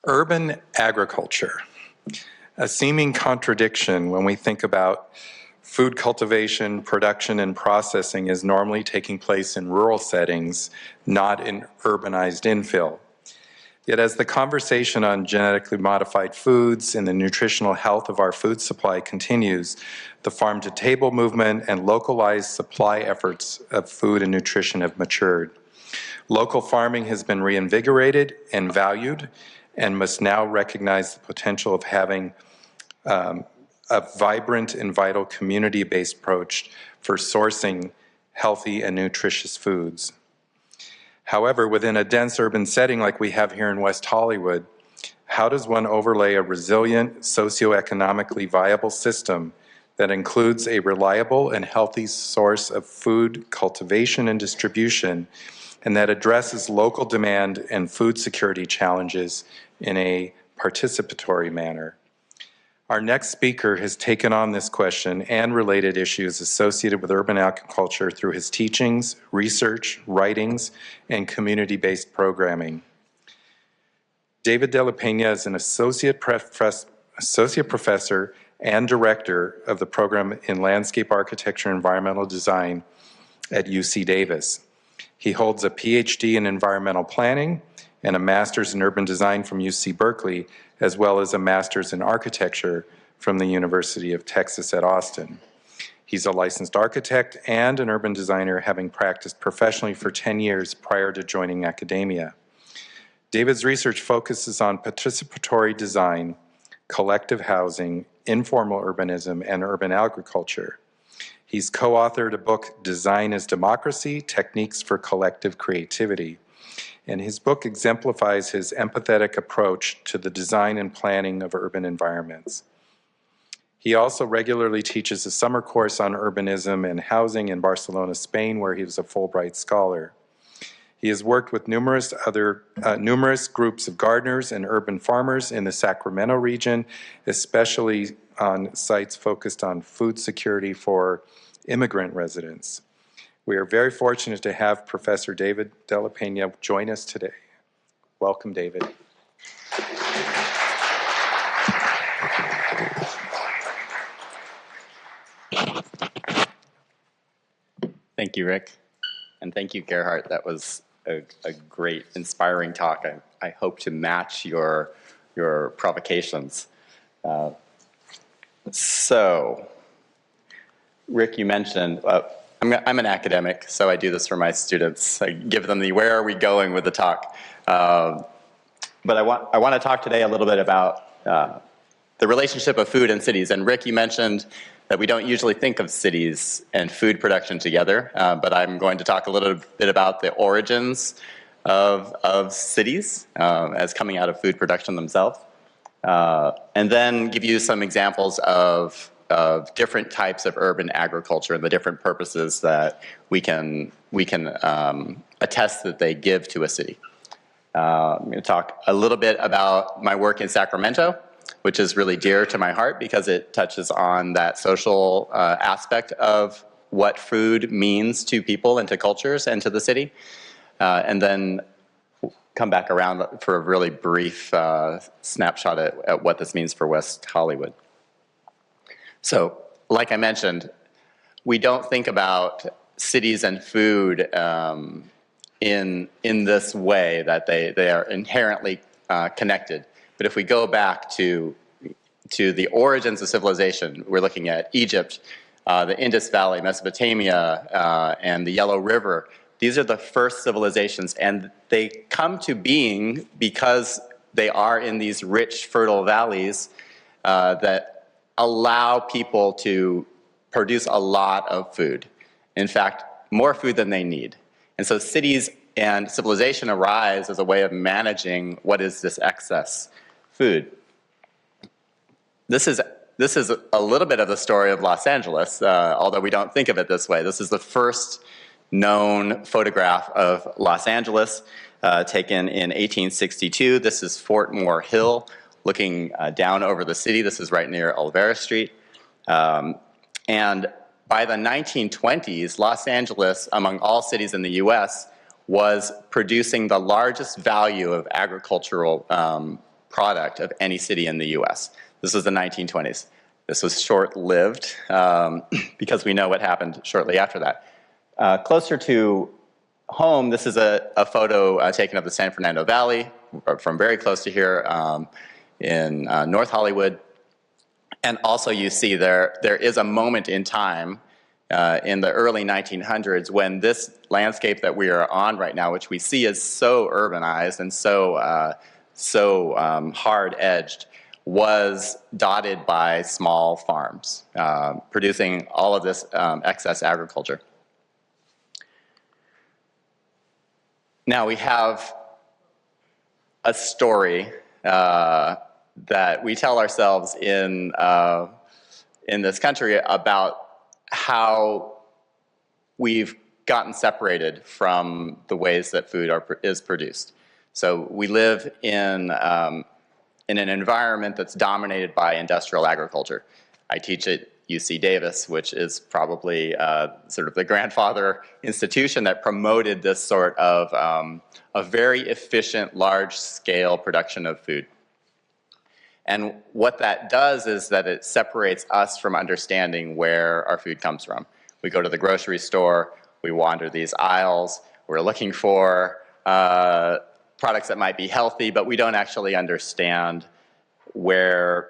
Urban agriculture, a seeming contradiction when we think about food cultivation, production, and processing is normally taking place in rural settings, not in urbanized infill. Yet as the conversation on genetically modified foods and the nutritional health of our food supply continues, the farm-to-table movement and localized supply efforts of food and nutrition have matured. Local farming has been reinvigorated and valued and must now recognize the potential of having a vibrant and vital community-based approach for sourcing healthy and nutritious foods. However, within a dense urban setting like we have here in West Hollywood, how does one overlay a resilient, socioeconomically viable system that includes a reliable and healthy source of food cultivation and distribution, and that addresses local demand and food security challenges in a participatory manner? Our next speaker has taken on this question and related issues associated with urban agriculture through his teachings, research, writings, and community-based programming. David De La Peīa is an associate professor and director of the program in landscape architecture and environmental design at UC Davis. He holds a PhD in environmental planning and a master's in urban design from UC Berkeley, as well as a master's in architecture from the University of Texas at Austin. He's a licensed architect and an urban designer, having practiced professionally for 10 years prior to joining academia. David's research focuses on participatory design, collective housing, informal urbanism, and urban agriculture. He's co-authored a book, Design as Democracy: Techniques for Collective Creativity. And his book exemplifies his empathetic approach to the design and planning of urban environments. He also regularly teaches a summer course on urbanism and housing in Barcelona, Spain, where he was a Fulbright scholar. He has worked with numerous groups of gardeners and urban farmers in the Sacramento region, especially on sites focused on food security for immigrant residents. We are very fortunate to have Professor David De La Peīa join us today. Welcome, David. Thank you, Rick. And thank you, Gerhardt. That was a great, inspiring talk. I hope to match your provocations. So, Rick, you mentioned, I'm an academic, so I do this for my students. I give them the where are we going with the talk. But I want to talk today a little bit about the relationship of food and cities. And Rick, you mentioned that we don't usually think of cities and food production together, but I'm going to talk a little bit about the origins of cities as coming out of food production themselves. And then give you some examples of different types of urban agriculture and the different purposes that we can attest that they give to a city. I'm going to talk a little bit about my work in Sacramento, which is really dear to my heart because it touches on that social aspect of what food means to people and to cultures and to the city. And then come back around for a really brief snapshot at what this means for West Hollywood. So, like I mentioned, we don't think about cities and food in this way, that they are inherently connected. But if we go back to the origins of civilization, we're looking at Egypt, the Indus Valley, Mesopotamia, and the Yellow River. These are the first civilizations, and they come to being because they are in these rich, fertile valleys that allow people to produce a lot of food. In fact, more food than they need. And so cities and civilization arise as a way of managing what is this excess food. This is a little bit of the story of Los Angeles, although we don't think of it this way. This is the first known photograph of Los Angeles, taken in 1862. This is Fort Moore Hill, looking down over the city. This is right near Olvera Street. And by the 1920s, Los Angeles, among all cities in the US, was producing the largest value of agricultural product of any city in the US. This was the 1920s. This was short-lived because we know what happened shortly after that. Closer to home, this is a photo taken of the San Fernando Valley from very close to here in North Hollywood. And also you see there is a moment in time in the early 1900s when this landscape that we are on right now, which we see is so urbanized and so hard-edged, was dotted by small farms producing all of this excess agriculture. Now we have a story that we tell ourselves in this country about how we've gotten separated from the ways that food is produced. So we live in an environment that's dominated by industrial agriculture. I teach at UC Davis, which is probably sort of the grandfather institution that promoted this sort of a very efficient, large-scale production of food. And what that does is that it separates us from understanding where our food comes from. We go to the grocery store, we wander these aisles, we're looking for products that might be healthy, but we don't actually understand where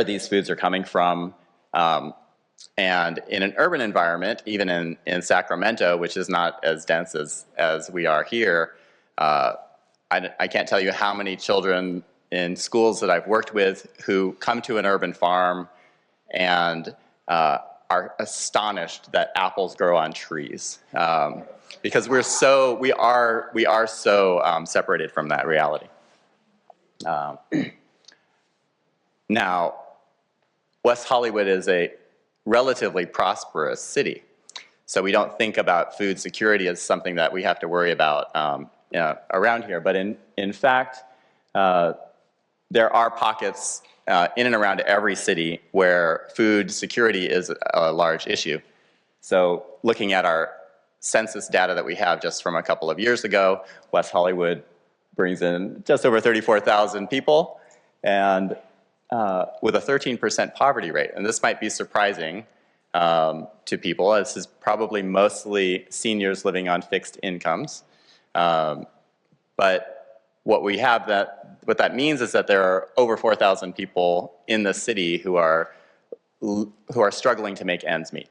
these foods are coming from. And in an urban environment, even in Sacramento, which is not as dense as we are here, I can't tell you how many children in schools that I've worked with who come to an urban farm and are astonished that apples grow on trees, because we are so separated from that reality. Now, West Hollywood is a relatively prosperous city, so we don't think about food security as something that we have to worry about around here. But in fact, there are pockets in and around every city where food security is a large issue. So looking at our census data that we have just from a couple of years ago, West Hollywood brings in just over 34,000 people and with a 13% poverty rate. And this might be surprising to people. This is probably mostly seniors living on fixed incomes. But what that means is that there are over 4,000 people in the city who are struggling to make ends meet.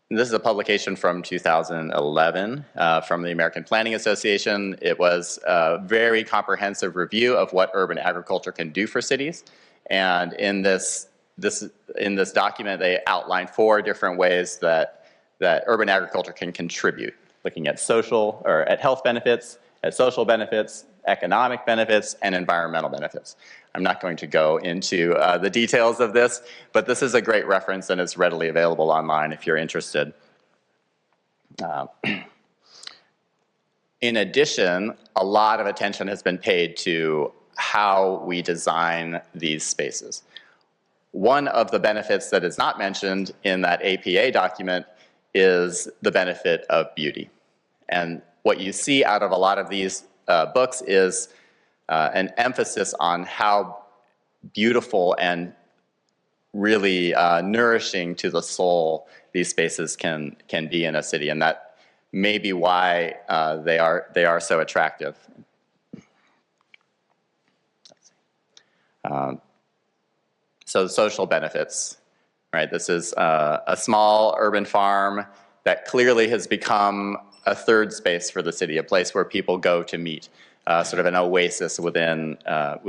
And this is a publication from 2011 from the American Planning Association. It was a very comprehensive review of what urban agriculture can do for cities. And in this document, they outlined 4 different ways that urban agriculture can contribute, looking at at health benefits, at social benefits, economic benefits, and environmental benefits. I'm not going to go into the details of this, but this is a great reference and it's readily available online if you're interested. In addition, a lot of attention has been paid to how we design these spaces. One of the benefits that is not mentioned in that APA document is the benefit of beauty. And what you see out of a lot of these books is an emphasis on how beautiful and really nourishing to the soul these spaces can be in a city, and that may be why they are so attractive. So social benefits, right? This is a small urban farm that clearly has become a third space for the city, a place where people go to meet, sort of an oasis within an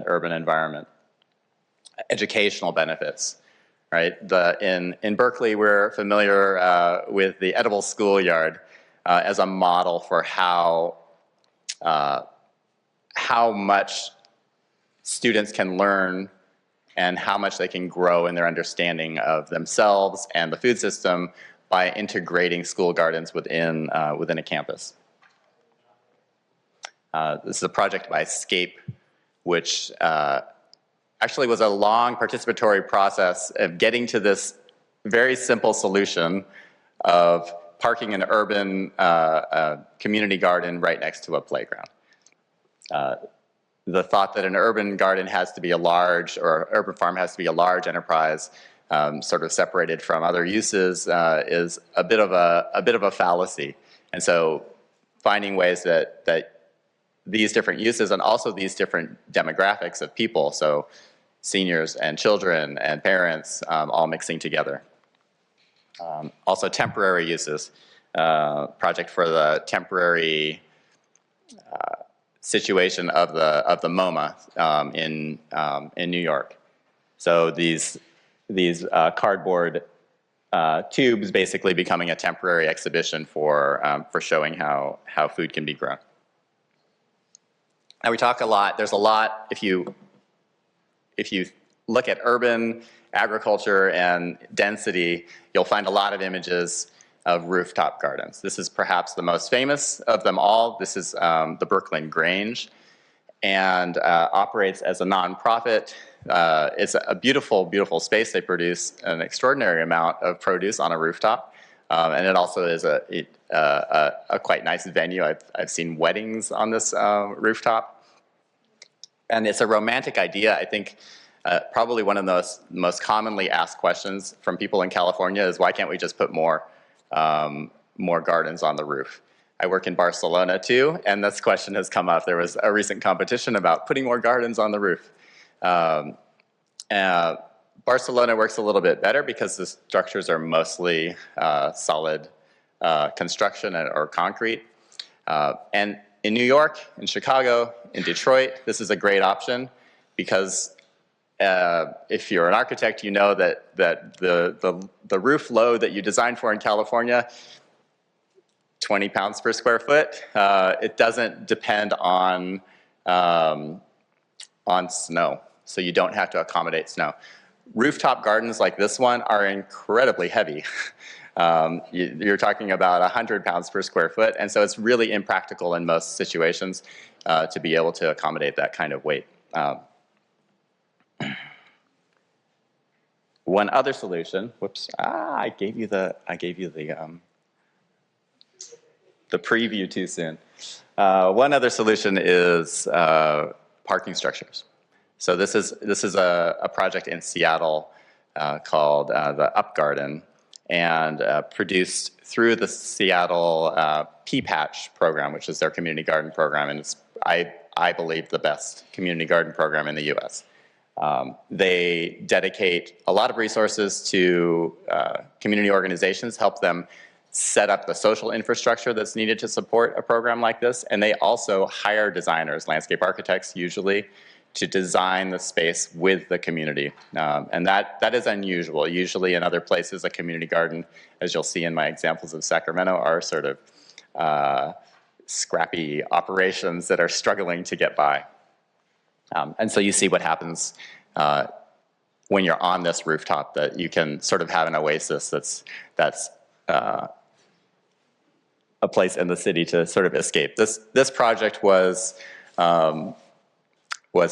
urban environment. Educational benefits, right? In Berkeley, we're familiar with the edible schoolyard as a model for how much students can learn and how much they can grow in their understanding of themselves and the food system by integrating school gardens within a campus. This is a project by Scape, which actually was a long participatory process of getting to this very simple solution of parking an urban community garden right next to a playground. The thought that an urban garden has to be a large, or urban farm has to be a large enterprise, sort of separated from other uses, is a bit of a fallacy. And so, finding ways that these different uses and also these different demographics of people, so seniors and children and parents, all mixing together. Also, temporary uses. Project for the temporary situation of the MoMA in New York. So these cardboard tubes basically becoming a temporary exhibition for showing how food can be grown. Now we talk a lot. There's a lot if you look at urban agriculture and density, you'll find a lot of images of rooftop gardens. This is perhaps the most famous of them all. This is the Brooklyn Grange, and operates as a nonprofit. It's a beautiful, beautiful space. They produce an extraordinary amount of produce on a rooftop, and it also is a quite nice venue. I've seen weddings on this rooftop, and it's a romantic idea. I think probably one of the most commonly asked questions from people in California is, why can't we just put more gardens on the roof? I work in Barcelona too, and this question has come up. There was a recent competition about putting more gardens on the roof. Barcelona works a little bit better because the structures are mostly solid construction or concrete. And in New York, in Chicago, in Detroit, this is a great option because if you're an architect, you know that the roof load that you designed for in California, 20 pounds per square foot, it doesn't depend on snow, so you don't have to accommodate snow. Rooftop gardens like this one are incredibly heavy. You're talking about 100 pounds per square foot, and so it's really impractical in most situations to be able to accommodate that kind of weight. One other solution. Whoops! I gave you the preview too soon. One other solution is parking structures. So this is a project in Seattle called the Up Garden, and produced through the Seattle Peįa program, which is their community garden program, and it's I believe the best community garden program in the U.S. They dedicate a lot of resources to community organizations, help them set up the social infrastructure that's needed to support a program like this, and they also hire designers, landscape architects usually, to design the space with the community. And that is unusual. Usually in other places, a community garden, as you'll see in my examples of Sacramento, are sort of scrappy operations that are struggling to get by. And so you see what happens when you're on this rooftop, that you can sort of have an oasis that's a place in the city to sort of escape. This project was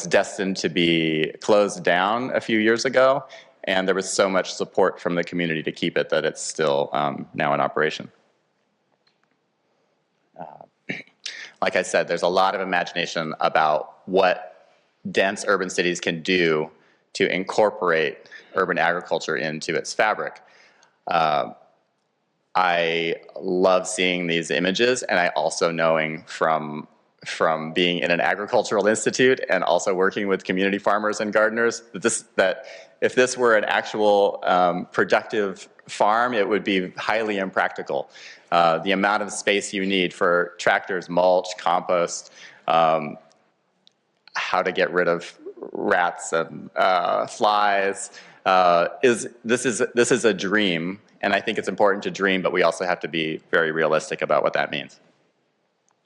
destined to be closed down a few years ago, and there was so much support from the community to keep it that it's still now in operation. Like I said, there's a lot of imagination about what dense urban cities can do to incorporate urban agriculture into its fabric. I love seeing these images, and I also knowing from being in an agricultural institute and also working with community farmers and gardeners, that if this were an actual productive farm, it would be highly impractical. The amount of space you need for tractors, mulch, compost, how to get rid of rats and flies, this is a dream, and I think it's important to dream, but we also have to be very realistic about what that means.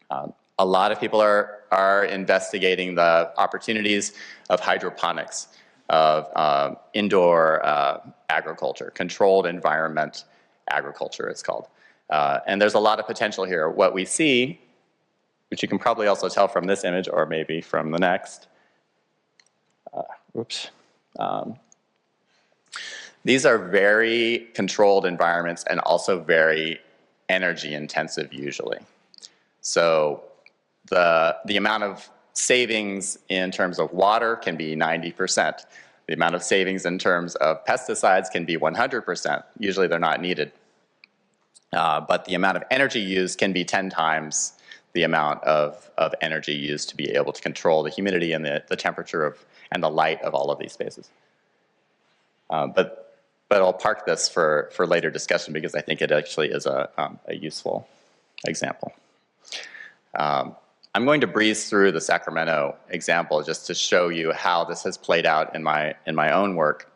A lot of people are investigating the opportunities of hydroponics, of indoor agriculture, controlled environment agriculture it's called. And there's a lot of potential here. What we see, which you can probably also tell from this image or maybe from the next, these are very controlled environments and also very energy intensive usually. So the amount of savings in terms of water can be 90%. The amount of savings in terms of pesticides can be 100%. Usually they're not needed. But the amount of energy used can be 10 times the amount of energy used to be able to control the humidity and the temperature and the light of all of these spaces. But I'll park this for later discussion because I think it actually is a useful example. I'm going to breeze through the Sacramento example just to show you how this has played out in my own work.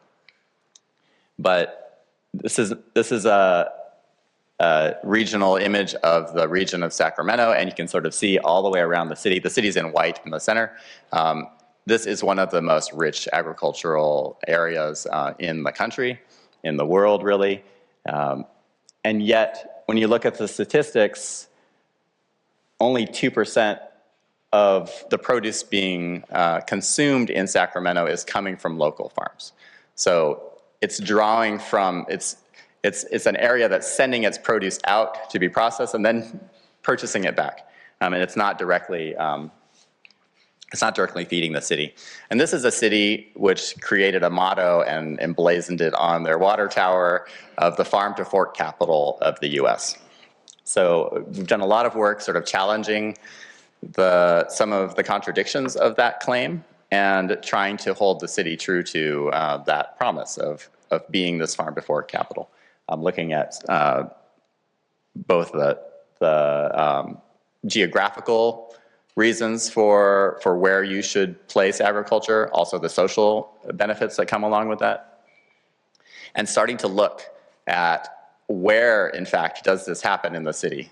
But this is a regional image of the region of Sacramento, and you can sort of see all the way around the city. The city's in white in the center. This is one of the most rich agricultural areas in the country, in the world, really. And yet, when you look at the statistics, only 2% of the produce being consumed in Sacramento is coming from local farms. So it's drawing from, it's an area that's sending its produce out to be processed and then purchasing it back. And it's not directly feeding the city. And this is a city which created a motto and emblazoned it on their water tower of the farm to fork capital of the US. So we've done a lot of work sort of challenging some of the contradictions of that claim and trying to hold the city true to that promise of being this farm to fork capital. I'm looking at both the geographical reasons for where you should place agriculture, also the social benefits that come along with that, and starting to look at where, in fact, does this happen in the city.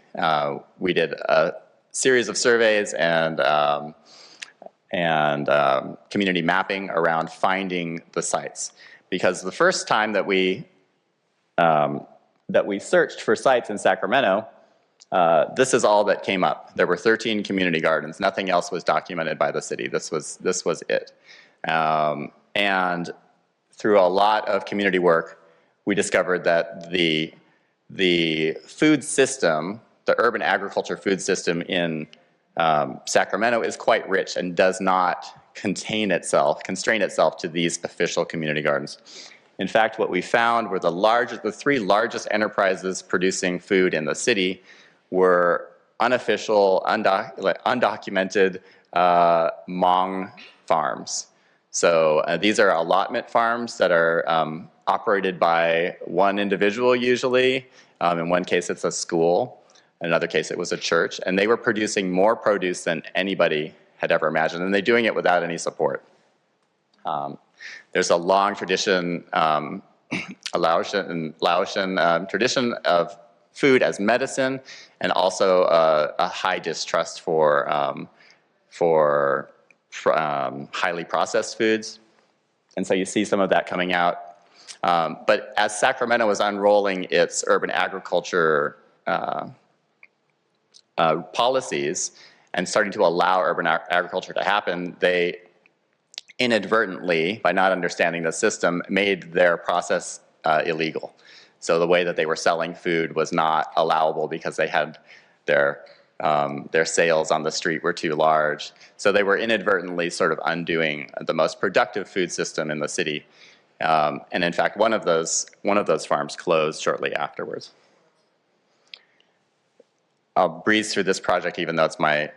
We did a series of surveys and community mapping around finding the sites. Because the first time that we searched for sites in Sacramento, this is all that came up. There were 13 community gardens. Nothing else was documented by the city. This was it. And through a lot of community work, we discovered that the food system, the urban agriculture food system in Sacramento is quite rich and does not constrain itself to these official community gardens. In fact, what we found were the three largest enterprises producing food in the city were unofficial, undocumented Hmong farms. So these are allotment farms that are operated by one individual usually. In one case, it's a school. In another case, it was a church. And they were producing more produce than anybody had ever imagined. And they're doing it without any support. There's a long tradition, a Laotian tradition of food as medicine, and also a high distrust for highly processed foods. And so you see some of that coming out. But as Sacramento was unrolling its urban agriculture policies and starting to allow urban agriculture to happen, they inadvertently, by not understanding the system, made their process illegal. So the way that they were selling food was not allowable because they had their sales on the street were too large. So they were inadvertently sort of undoing the most productive food system in the city. And in fact, one of those farms closed shortly afterwards. I'll breeze through this project, even though it's my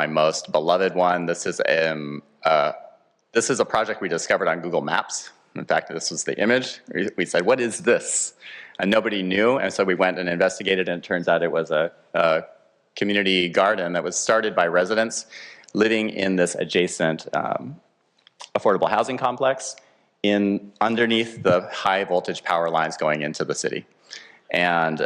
most beloved one. This is a project we discovered on Google Maps. In fact, this was the image. We said, "What is this?" And nobody knew, and so we went and investigated, and it turns out it was a community garden that was started by residents living in this adjacent affordable housing complex underneath the high voltage power lines going into the city. And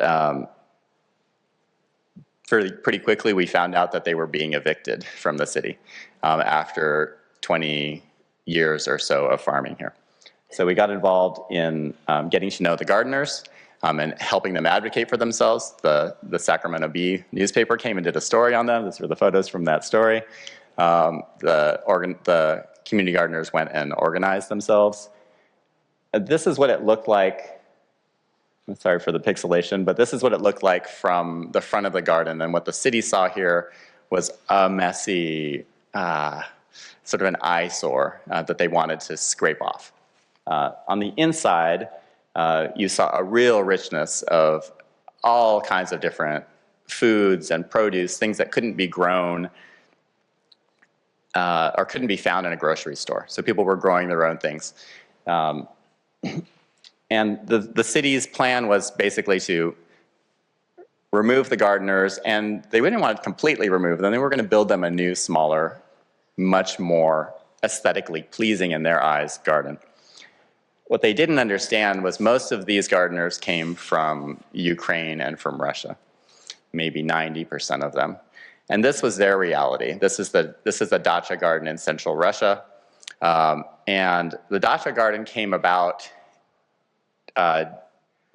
pretty quickly, we found out that they were being evicted from the city after 20 years or so of farming here. So we got involved in getting to know the gardeners and helping them advocate for themselves. The Sacramento Bee newspaper came and did a story on them. These are the photos from that story. The community gardeners went and organized themselves. This is what it looked like sorry for the pixelation, but this is what it looked like from the front of the garden. And what the city saw here was a messy, sort of an eyesore that they wanted to scrape off. On the inside, you saw a real richness of all kinds of different foods and produce, things that couldn't be grown or couldn't be found in a grocery store. So people were growing their own things. And the city's plan was basically to remove the gardeners, and they didn't want to completely remove them. They were going to build them a new, smaller, much more aesthetically pleasing in their eyes garden. What they didn't understand was most of these gardeners came from Ukraine and from Russia, maybe 90% of them. And this was their reality. This is the dacha garden in central Russia. And the dacha garden came about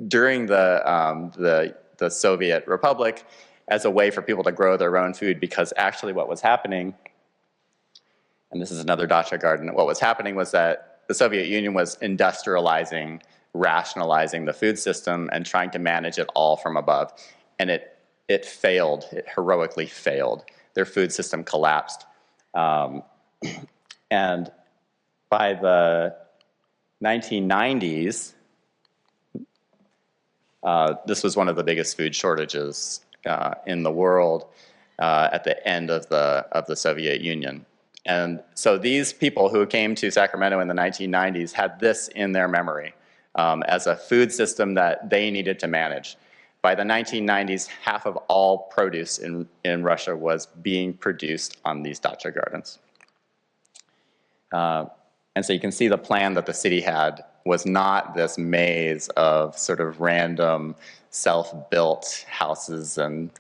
during the Soviet Republic as a way for people to grow their own food, because actually what was happening, and this is another dacha garden, what was happening was that the Soviet Union was industrializing, rationalizing the food system and trying to manage it all from above. And it failed, it heroically failed. Their food system collapsed. And by the 1990s, this was one of the biggest food shortages in the world at the end of the Soviet Union. And so these people who came to Sacramento in the 1990s had this in their memory as a food system that they needed to manage. By the 1990s, half of all produce in Russia was being produced on these dacha gardens. And so you can see the plan that the city had was not this maze of sort of random self-built houses and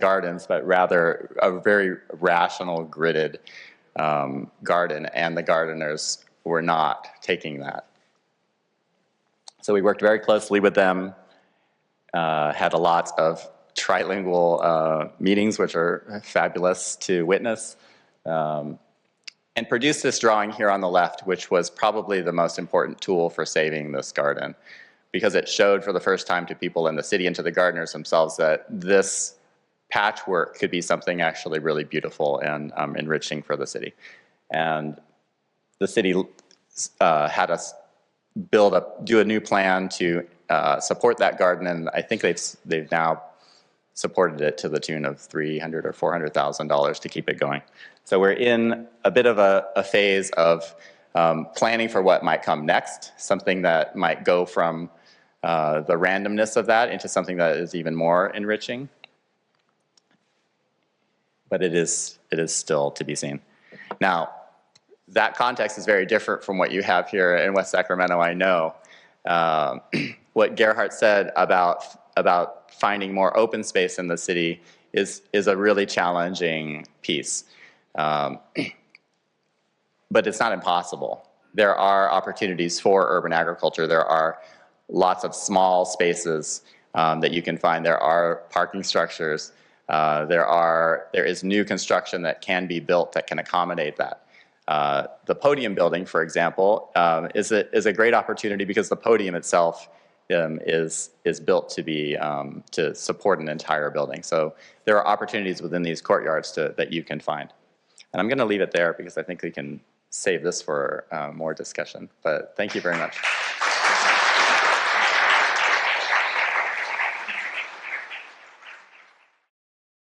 gardens, but rather a very rational, gridded garden, and the gardeners were not taking that. So we worked very closely with them, had a lot of trilingual meetings, which are fabulous to witness, and produced this drawing here on the left, which was probably the most important tool for saving this garden, because it showed for the first time to people in the city and to the gardeners themselves that this patchwork could be something actually really beautiful and enriching for the city. And the city had us do a new plan to support that garden, and I think they've now supported it to the tune of $300,000 or $400,000 to keep it going. So we're in a bit of a phase of planning for what might come next, something that might go from the randomness of that into something that is even more enriching. But it is still to be seen. Now, that context is very different from what you have here in West Sacramento, I know. What Gerhardt said about finding more open space in the city is a really challenging piece. But it's not impossible. There are opportunities for urban agriculture. There are lots of small spaces that you can find. There are parking structures. There is new construction that can be built that can accommodate that. The podium building, for example, is a great opportunity because the podium itself is built to support an entire building. So there are opportunities within these courtyards that you can find. And I'm going to leave it there because I think we can save this for more discussion. But thank you very much.